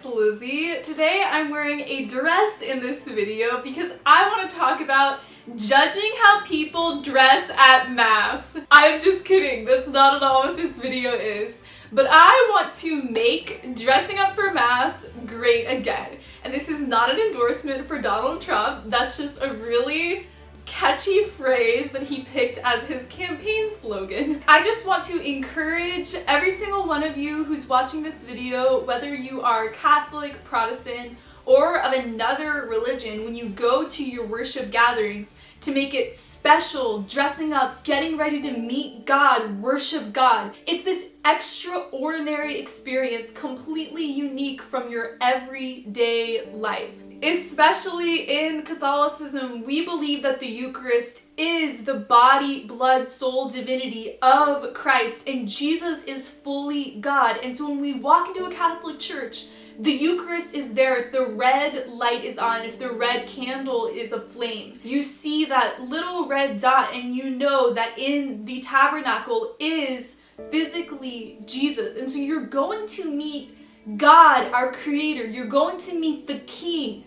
it's Lizzie. Today I'm wearing a dress in this video because I want to talk about judging how people dress at Mass. I'm just kidding, that's not at all what this video is. But I want to make dressing up for Mass great again. And this is not an endorsement for Donald Trump, that's just a really catchy phrase that he picked as his campaign slogan. I just want to encourage every single one of you who's watching this video, whether you are Catholic, Protestant, or of another religion, when you go to your worship gatherings, to make it special, dressing up, getting ready to meet God, worship God. It's this extraordinary experience, completely unique from your everyday life. Especially in Catholicism, we believe that the Eucharist is the body, blood, soul, divinity of Christ, and Jesus is fully God. And so when we walk into a Catholic church, the Eucharist is there. If the red light is on, if the red candle is aflame, you see that little red dot and you know that in the tabernacle is physically Jesus. And so you're going to meet God, our Creator. You're going to meet the King.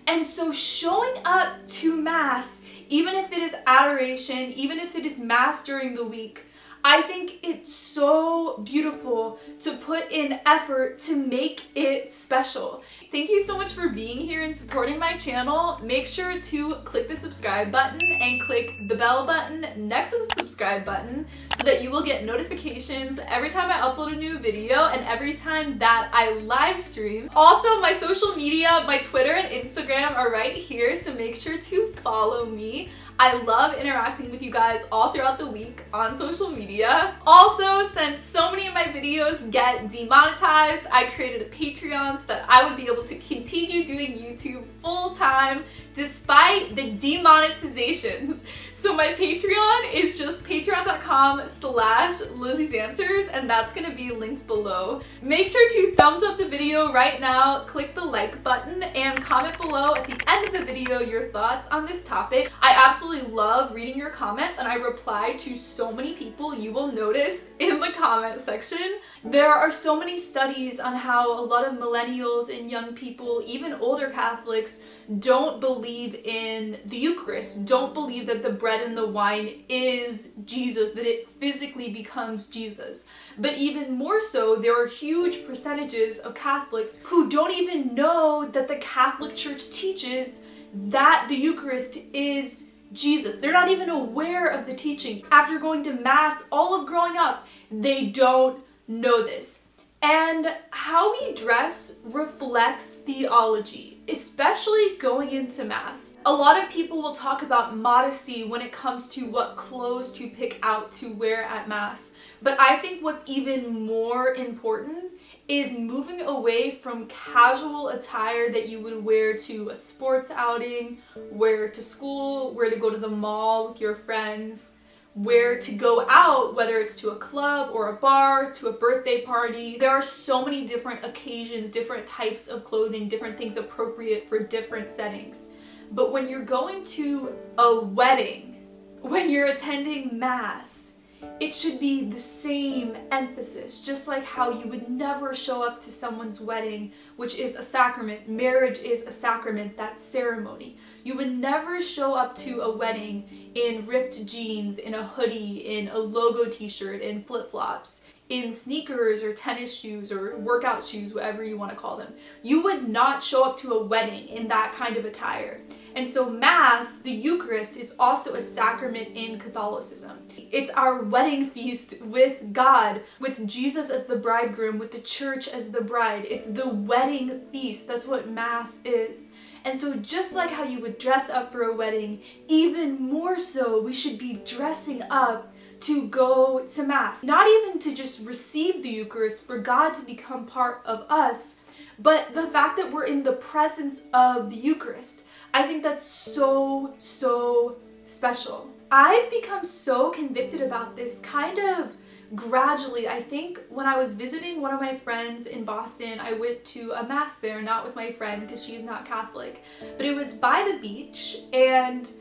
And so showing up to Mass, even if it is adoration, even if it is Mass during the week, I think it's so beautiful to put in effort to make it special. Thank you so much for being here and supporting my channel. Make sure to click the subscribe button and click the bell button next to the subscribe button so that you will get notifications every time I upload a new video and every time that I live stream. Also, my social media, my Twitter and Instagram are right here, so make sure to follow me. I love interacting with you guys all throughout the week on social media. Also, since so many of my videos get demonetized, I created a Patreon so that I would be able to continue doing YouTube full time despite the demonetizations. So my Patreon is just patreon.com/LizziesAnswers, and that's gonna be linked below. Make sure to thumbs up the video right now, click the like button, and comment below at the end of the video your thoughts on this topic. I absolutely love reading your comments, and I reply to so many people. You will notice in the comment section. There are so many studies on how a lot of millennials and young people, even older Catholics, don't believe in the Eucharist, don't believe that the bread and the wine is Jesus, that it physically becomes Jesus. But even more so, there are huge percentages of Catholics who don't even know that the Catholic Church teaches that the Eucharist is Jesus. They're not even aware of the teaching. After going to Mass all of growing up, they don't know this. And how we dress reflects theology, especially going into Mass. A lot of people will talk about modesty when it comes to what clothes to pick out to wear at Mass. But I think what's even more important is moving away from casual attire that you would wear to a sports outing, wear to school, wear to go to the mall with your friends, where to go out, whether it's to a club or a bar, to a birthday party. There are so many different occasions, different types of clothing, different things appropriate for different settings. But when you're going to a wedding, when you're attending Mass, it should be the same emphasis, just like how you would never show up to someone's wedding, which is a sacrament. Marriage is a sacrament, that's ceremony. You would never show up to a wedding in ripped jeans, in a hoodie, in a logo t-shirt, in flip-flops, in sneakers or tennis shoes or workout shoes, whatever you want to call them. You would not show up to a wedding in that kind of attire. And so Mass, the Eucharist, is also a sacrament in Catholicism. It's our wedding feast with God, with Jesus as the bridegroom, with the church as the bride. It's the wedding feast. That's what Mass is. And so just like how you would dress up for a wedding, even more so, we should be dressing up to go to Mass. Not even to just receive the Eucharist, for God to become part of us, but the fact that we're in the presence of the Eucharist. I think that's so, so special. I've become so convicted about this kind of gradually. I think when I was visiting one of my friends in Boston, I went to a Mass there, not with my friend because she's not Catholic, but it was by the beach, and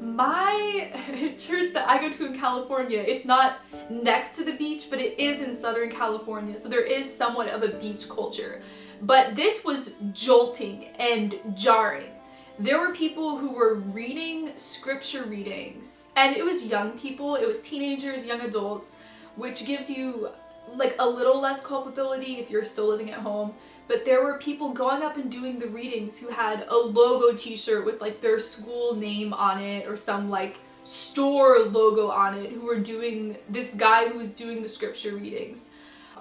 my church that I go to in California, it's not next to the beach, but it is in Southern California, so there is somewhat of a beach culture. but this was jolting and jarring. There were people who were reading scripture readings, and it was young people, it was teenagers, young adults, which gives you like a little less culpability if you're still living at home. But there were people going up and doing the readings who had a logo t-shirt with like their school name on it or some like store logo on it, who were doing, this guy who was doing the scripture readings.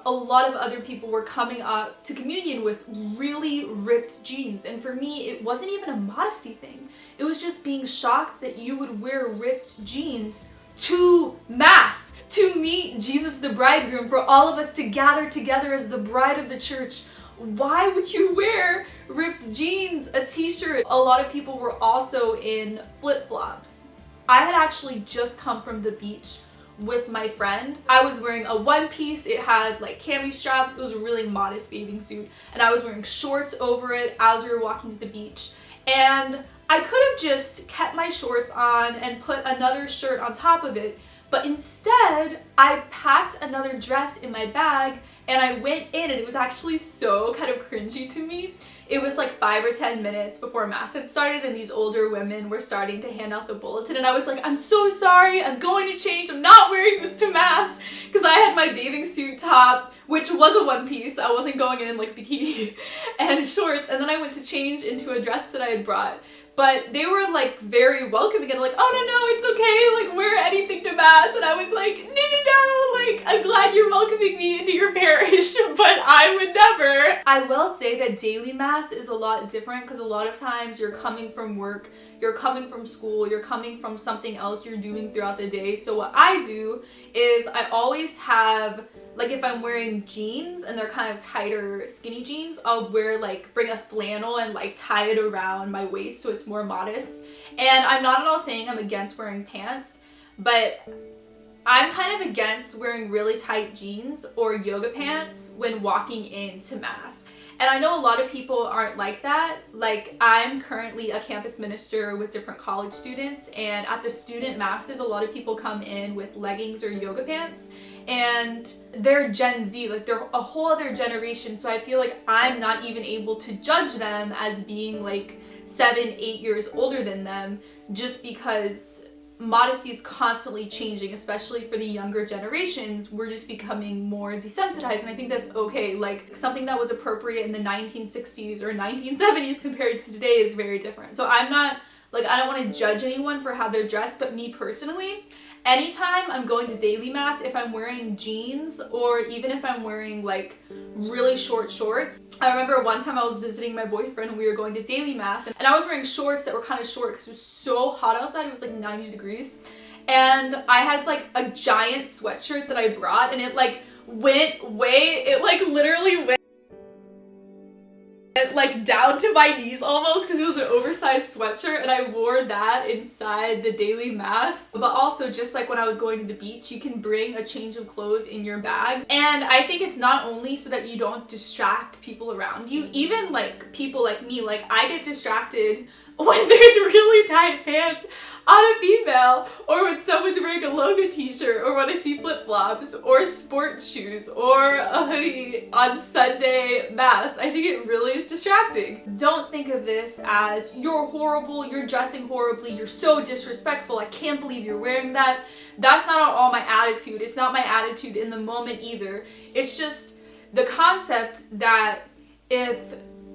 A lot of other people were coming up to communion with really ripped jeans, and for me it wasn't even a modesty thing. It was just being shocked that you would wear ripped jeans to mass, to meet Jesus the bridegroom, for all of us to gather together as the bride of the church. Why would you wear ripped jeans, a t-shirt? A lot of people were also in flip-flops. I had actually just come from the beach with my friend. I was wearing a one piece, it had like cami straps, it was a really modest bathing suit, and I was wearing shorts over it as we were walking to the beach. And I could have just kept my shorts on and put another shirt on top of it, but instead I packed another dress in my bag and I went in, and it was actually so kind of cringy to me. It was like 5 or 10 minutes before mass had started, and these older women were starting to hand out the bulletin, and I was like, I'm so sorry, I'm going to change, I'm not wearing this to mass, because I had my bathing suit top, which was a one piece, I wasn't going in like bikini, and shorts, and then I went to change into a dress that I had brought. But they were like very welcoming and like, oh no, it's okay, like wear anything to mass. And I was like, no, like I'm glad you're welcoming me into your parish, but I would never. I will say that daily mass is a lot different, because a lot of times you're coming from work, you're coming from school, you're coming from something else you're doing throughout the day. So what I do is I always have, like if I'm wearing jeans and they're kind of tighter skinny jeans, I'll bring a flannel and like tie it around my waist so it's more modest. And I'm not at all saying I'm against wearing pants, but I'm kind of against wearing really tight jeans or yoga pants when walking into mass. And I know a lot of people aren't like that. Like, I'm currently a campus minister with different college students, and at the student masses, a lot of people come in with leggings or yoga pants, and they're Gen Z, like they're a whole other generation, so I feel like I'm not even able to judge them as being like 7, 8 years older than them, just because modesty is constantly changing, especially for the younger generations. We're just becoming more desensitized, and I think that's okay. Like, something that was appropriate in the 1960s or 1970s compared to today is very different. So I'm not, like, I don't want to judge anyone for how they're dressed, but me personally, anytime I'm going to daily mass, if I'm wearing jeans or even if I'm wearing like really short shorts. I remember one time I was visiting my boyfriend and we were going to daily mass, and I was wearing shorts that were kind of short because it was so hot outside. It was like 90 degrees, and I had like a giant sweatshirt that I brought, and it like went way, it like literally went like down to my knees almost, because it was an oversized sweatshirt, and I wore that inside the daily mass. But also, just like when I was going to the beach, you can bring a change of clothes in your bag, and I think it's not only so that you don't distract people around you, even like people like me, like I get distracted when there's really tight pants on a female, or when someone's wearing a logo t-shirt, or when I see flip-flops or sports shoes or a hoodie on Sunday mass. I think it really is distracting. Don't think of this as you're horrible, you're dressing horribly, you're so disrespectful, I can't believe you're wearing that. That's not at all my attitude. It's not my attitude in the moment either. It's just the concept that if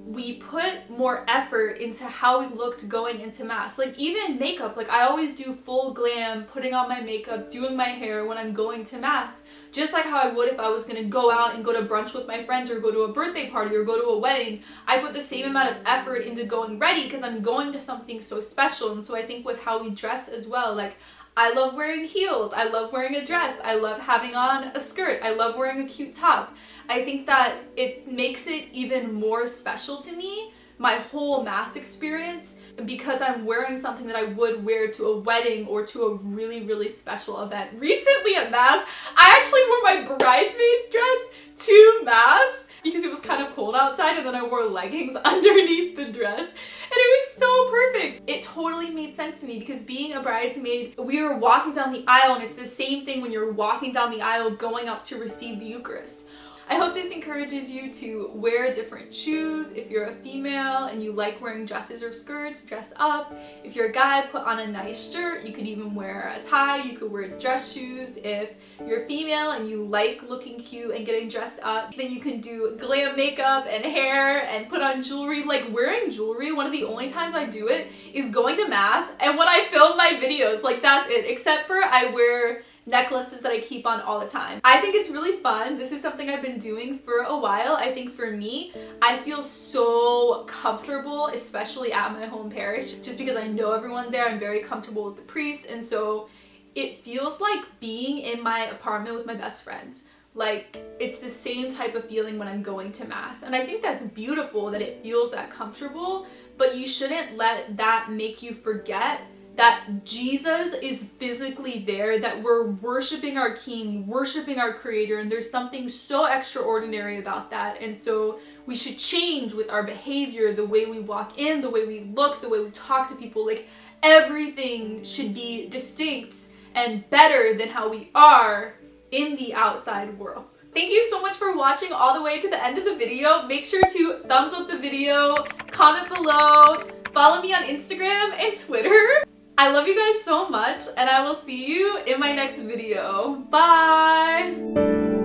we put more effort into how we looked going into mass, like even makeup, like I always do full glam, putting on my makeup, doing my hair when I'm going to mass, just like how I would if I was gonna go out and go to brunch with my friends or go to a birthday party or go to a wedding. I put the same amount of effort into going ready because I'm going to something so special. And so I think with how we dress as well, like I love wearing heels, I love wearing a dress, I love having on a skirt, I love wearing a cute top. I think that it makes it even more special to me, my whole mass experience, because I'm wearing something that I would wear to a wedding or to a really, really special event. Recently at mass, I actually wore my bridesmaid's dress to mass because it was kind of cold outside, and then I wore leggings underneath the dress, and it was so perfect. It totally made sense to me because being a bridesmaid, we were walking down the aisle, and it's the same thing when you're walking down the aisle going up to receive the Eucharist. I hope this encourages you to wear different shoes. If you're a female and you like wearing dresses or skirts, dress up. If you're a guy, put on a nice shirt. You could even wear a tie. You could wear dress shoes. If you're female and you like looking cute and getting dressed up, then you can do glam makeup and hair and put on jewelry. Like wearing jewelry, one of the only times I do it is going to mass and when I film my videos. Like that's it, except for I wear necklaces that I keep on all the time. I think it's really fun. This is something I've been doing for a while. I think for me, I feel so comfortable, especially at my home parish, just because I know everyone there. I'm very comfortable with the priest, and so it feels like being in my apartment with my best friends. Like it's the same type of feeling when I'm going to mass, and I think that's beautiful that it feels that comfortable, but you shouldn't let that make you forget that Jesus is physically there, that we're worshiping our King, worshiping our Creator, and there's something so extraordinary about that. And so we should change with our behavior, the way we walk in, the way we look, the way we talk to people. Like everything should be distinct and better than how we are in the outside world. Thank you so much for watching all the way to the end of the video. Make sure to thumbs up the video, comment below, follow me on Instagram and Twitter. I love you guys so much, and I will see you in my next video. Bye!